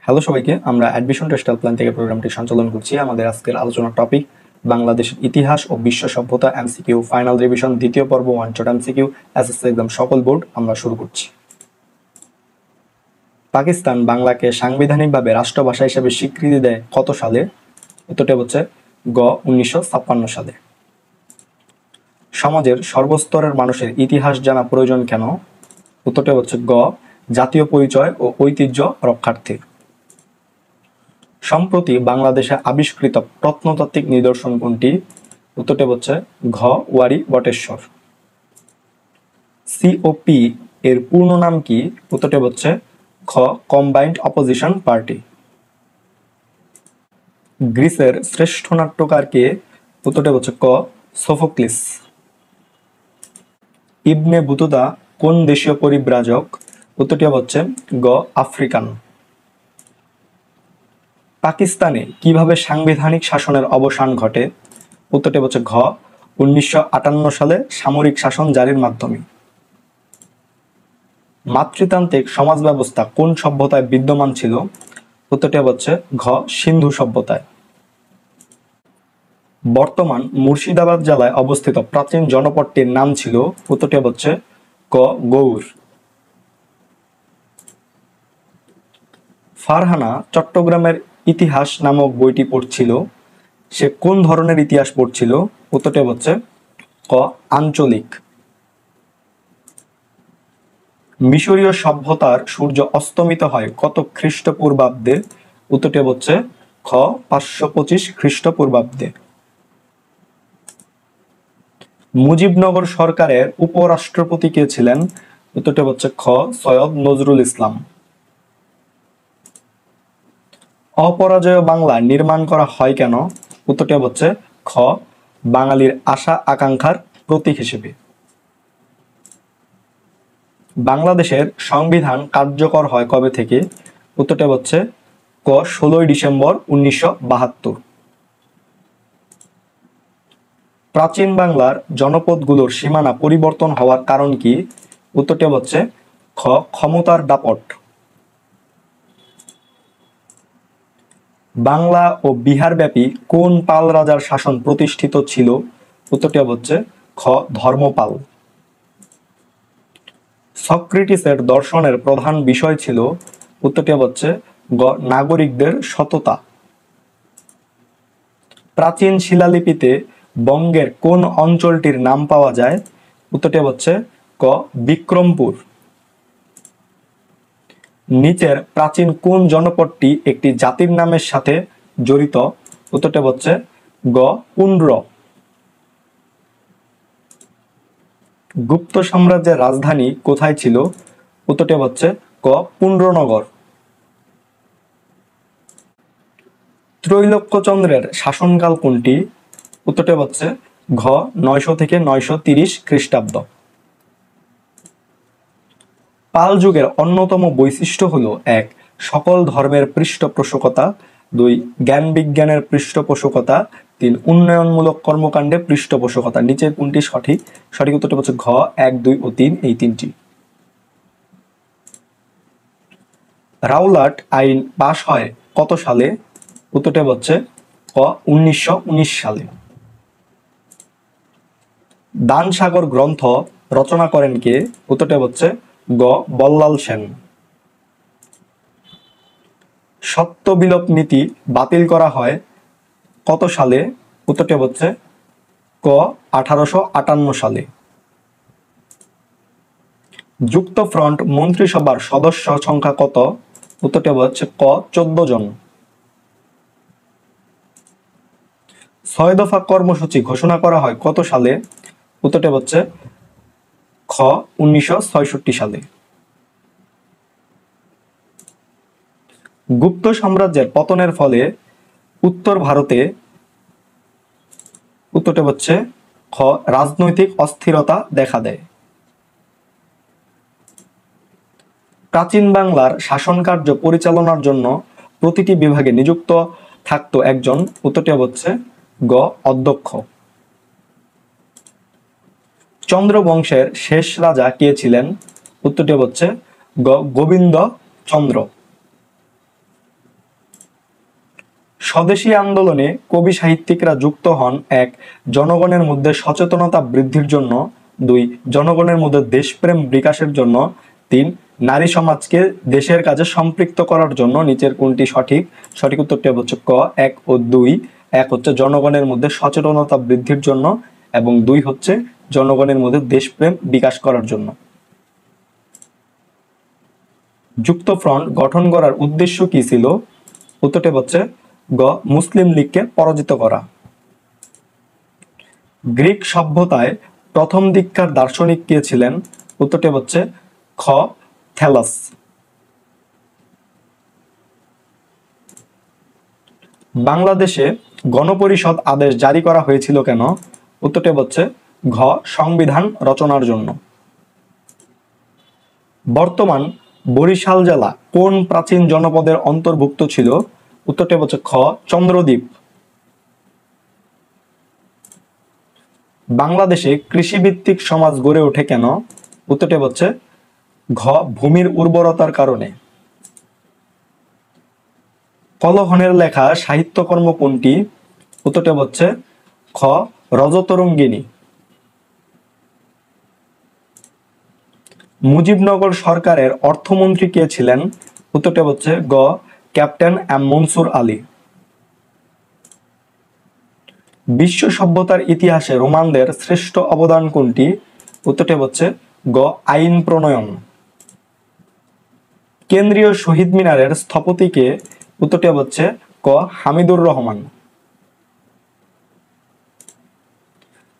Hello সবাইকে, আমরা admission textile plan থেকে প্রোগ্রামটি সঞ্চালন করছি। আমাদের আজকের আলোচনার টপিক বাংলাদেশের ইতিহাস ও বিশ্ব সভ্যতা এমসিকিউ ফাইনাল রিভিশন দ্বিতীয় পর্ব one shot MCQ SSC exam সকল বোর্ড। আমরা শুরু করছি। পাকিস্তান বাংলাকে সাংবিধানিকভাবে রাষ্ট্রভাষা হিসেবে স্বীকৃতি দেয় কত সালে? উত্তরটি হচ্ছে গ 1956 সালে। সমাজের সর্বস্তরের মানুষের ইতিহাস জানা প্রয়োজন কেন? উত্তরটি হচ্ছে গ জাতীয় পরিচয় ও ঐতিহ্য রক্ষার্থে। সম্প্রতি বাংলাদেশে আবিষ্কৃত প্রত্নতাত্ত্বিক নিদর্শন কোনটি? উত্তরটি হচ্ছে ঘ ওয়ারী বটেশ্বর। সিওপি এর পূর্ণ নাম কি? উত্তরটি হচ্ছে খ কম্বাইন্ড অপোজিশন পার্টি। গ্রিসের শ্রেষ্ঠ নাট্যকার কে? উত্তরটি হচ্ছে ক সোফোক্লিস। ইবনে বুতুতা কোন দেশীয় পরিব্রাজক? উত্তরটি হচ্ছে গ আফ্রিকান। পাকিস্তানে কিভাবে সাংবিধানিক শাসনের অবসান ঘটে? উত্তরটি হচ্ছে ঘ 1958 সালে সামরিক শাসন জারির মাধ্যমে। মাতৃতান্ত্রিক সমাজ ব্যবস্থা কোন সভ্যতায় বিদ্যমান ছিল? উত্তরটি হচ্ছে ঘ সিন্ধু সভ্যতায়। বর্তমান মুর্শিদাবাদ জেলায় অবস্থিত প্রাচীন জনপদটির নাম ছিল? উত্তরটি হচ্ছে ক গৌর। ফারহানা চট্টগ্রামের ইতিহাস নামক বইটি পড়ছিল, সে কোন ধরনের ইতিহাস পড়ছিল? উত্তরটি হচ্ছে ক আঞ্চলিক। মিশরীয় সভ্যতার সূর্য অস্তমিত হয় কত খ্রিস্টপূর্বাব্দে? উত্তরটি হচ্ছে খ 525 খ্রিস্টপূর্বাব্দে। মুজিবনগর সরকারের উপরাষ্ট্রপতি কে ছিলেন? উত্তরটি হচ্ছে খ সৈয়দ নজরুল ইসলাম। অপরাজেয় বাংলা নির্মাণ করা হয় কেন? উত্তরটি হচ্ছে খ বাঙালির আশা আকাঙ্ক্ষার প্রতীক হিসেবে। বাংলাদেশের সংবিধান কার্যকর হয় কবে থেকে? উত্তরটি হচ্ছে ক 16 ডিসেম্বর 1972। প্রাচীন বাংলার জনপদগুলোর সীমানা পরিবর্তন হওয়ার কারণ কি? উত্তরটি হচ্ছে খ ক্ষমতার দাপট। বাংলা ও বিহার ব্যাপী কোন পাল রাজার শাসন প্রতিষ্ঠিত ছিল? উত্তরটি হচ্ছে খ ধর্মপাল। সক্রেটিসের দর্শনের প্রধান বিষয় ছিল? উত্তরটি হচ্ছে গ নাগরিকদের সততা। প্রাচীন শিলালিপিতে বঙ্গের কোন অঞ্চলটির নাম পাওয়া যায়? উত্তরটি হচ্ছে ক বিক্রমপুর। নিচের প্রাচীন কোন জনপদটি একটি জাতির নামের সাথে জড়িত? উত্তরটি হচ্ছে গ পুন্ড্র। গুপ্ত সাম্রাজ্যের রাজধানী কোথায় ছিল? উত্তরটি হচ্ছে ক পুন্ড্রনগর। ত্রৈলোক্যচন্দ্রের শাসনকাল কোনটি? উত্তরটি হচ্ছে ঘ 900 থেকে 930 খ্রিস্টাব্দ। পাল যুগের অন্যতম বৈশিষ্ট্য হলো 1 সকল ধর্মের পৃষ্ঠপোষকতা, 2 জ্ঞান বিজ্ঞানের পৃষ্ঠপোষকতা, 3 উন্নয়নমূলক কর্মকাণ্ডে পৃষ্ঠপোষকতা। নিচের কোনটি সঠিক? সঠিক উত্তরটি হচ্ছে ঘ 1, 2 ও 3 এই তিনটি। রাওলাট আইন পাশ হয় কত সালে? উত্তরটি হচ্ছে ক 1919 সালে। দান সাগর গ্রন্থ রচনা করেন কে? উত্তরটি হচ্ছে গ বল্লাল সেন। সত্য বিলোপ নীতি বাতিল করা হয় কত সালে? উত্তরটি হচ্ছে ক 1858 সালে। যুক্তফ্রন্ট মন্ত্রিসভার সদস্য সংখ্যা কত? উত্তরটি হচ্ছে ক 14 জন। 6 দফা কর্মসূচি ঘোষণা করা হয় কত সালে? উত্তরটি হচ্ছে খ 1966 সালে। গুপ্ত সাম্রাজ্যের পতনের ফলে উত্তর ভারতে? উত্তরটি হচ্ছে খ রাজনৈতিক অস্থিরতা দেখা দেয়। প্রাচীন বাংলার শাসনকার্য পরিচালনার জন্য প্রতিটি বিভাগে নিযুক্ত থাকতো একজন। উত্তরটি হচ্ছে গ অধ্যক্ষ। চন্দ্র বংশের শেষ রাজা কে ছিলেন? উত্তরটি হচ্ছে গ গোবিন্দ চন্দ্র। স্বদেশী আন্দোলনে কবি সাহিত্যিকরা যুক্ত হন: 1. জনগণের মধ্যে সচেতনতা বৃদ্ধির জন্য, 2. জনগণের মধ্যে দেশপ্রেম বিকাশের জন্য, 3. নারী সমাজকে দেশের কাজে সম্পৃক্ত করার জন্য। নিচের কোনটি সঠিক? সঠিক উত্তরটি হচ্ছে ক 1 ও 2। 1 হচ্ছে জনগণের মধ্যে সচেতনতা বৃদ্ধির জন্য এবং 2 হচ্ছে জনগণের মধ্যে দেশপ্রেম বিকাশ করার জন্য। যুক্তফ্রন্ট গঠন করার উদ্দেশ্য কি ছিল? উত্তরটি হচ্ছে গ মুসলিম লীগকে পরাজিত করা। গ্রিক সভ্যতায় প্রথম দিককার দার্শনিক কে ছিলেন? উত্তরটি হচ্ছে খ থ্যালাস। বাংলাদেশে গণপরিষদ আদেশ জারি করা হয়েছিল কেন? উত্তরটি হচ্ছে ঘ সংবিধান রচনার জন্য। বর্তমান বরিশাল জেলা কোন প্রাচীন জনপদের অন্তর্ভুক্ত ছিল? উত্তরটি হচ্ছে খ চন্দ্রদ্বীপ। বাংলাদেশে কৃষিভিত্তিক সমাজ গড়ে ওঠে কেন? উত্তরটি হচ্ছে ঘ ভূমির উর্বরতার কারণে। কলহনের লেখা সাহিত্যকর্ম কোনটি? উত্তরটি হচ্ছে খ রজতরঙ্গিনী। মুজিবনগর সরকারের অর্থমন্ত্রী কে ছিলেন? উত্তরটি হচ্ছে গ ক্যাপ্টেন এম মনসুর আলী। বিশ্ব সভ্যতার ইতিহাসে রোমানদের শ্রেষ্ঠ অবদান কোনটি? উত্তরটি হচ্ছে গ আইন প্রণয়ন। কেন্দ্রীয় শহীদ মিনারের স্থপতি কে? উত্তরটি হচ্ছে ক হামিদুর রহমান।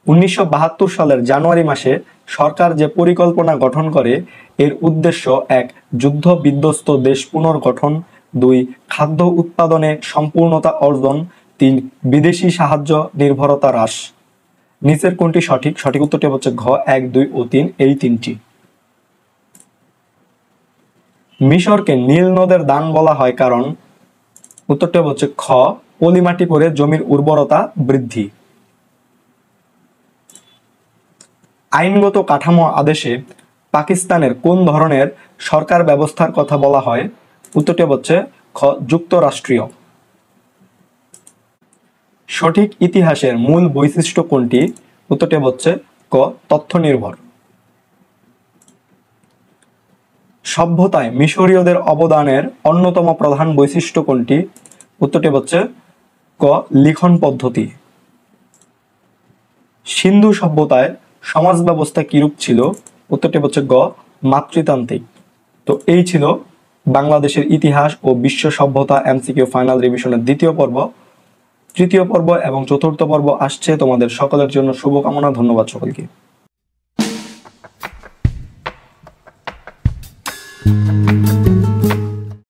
1972 সালের জানুয়ারি মাসে সরকার যে পরিকল্পনা গঠন করে এর উদ্দেশ্য: 1. যুদ্ধ বিধ্বস্ত দেশ পুনর্গঠন, 2. খাদ্য উৎপাদনে সম্পূর্ণতা অর্জন, 3. বিদেশি সাহায্য নির্ভরতা হ্রাস। নিচের কোনটি সঠিক? সঠিক উত্তরটি হচ্ছে ঘ 1, 2 ও 3 এই তিনটি। মিশরকে নীল নদের দান বলা হয় কারণ? উত্তরটি হচ্ছে খ পলিমাটি করে জমির উর্বরতা বৃদ্ধি। আইনগত কাঠামো আদেশে পাকিস্তানের কোন ধরনের সরকার ব্যবস্থার কথা বলা হয়? উত্তরটি হচ্ছে খ যুক্তরাষ্ট্রীয়। সঠিক ইতিহাসের মূল বৈশিষ্ট্য কোনটি? উত্তরটি হচ্ছে ক তথ্য নির্ভর। সভ্যতায় মিশরীয়দের অবদানের অন্যতম প্রধান বৈশিষ্ট্য কোনটি? উত্তরটি হচ্ছে ক লিখন পদ্ধতি। সিন্ধু সভ্যতায় সমাজ ব্যবস্থা কিরূপ ছিল? উত্তরটি হচ্ছে গ মাতৃতান্ত্রিক। তো এই ছিল বাংলাদেশের ইতিহাস ও বিশ্ব সভ্যতা এমসিকিউ ফাইনাল রিভিশনের দ্বিতীয় পর্ব। তৃতীয় পর্ব এবং চতুর্থ পর্ব আসছে। তোমাদের সকলের জন্য শুভকামনা। ধন্যবাদ সকলকে।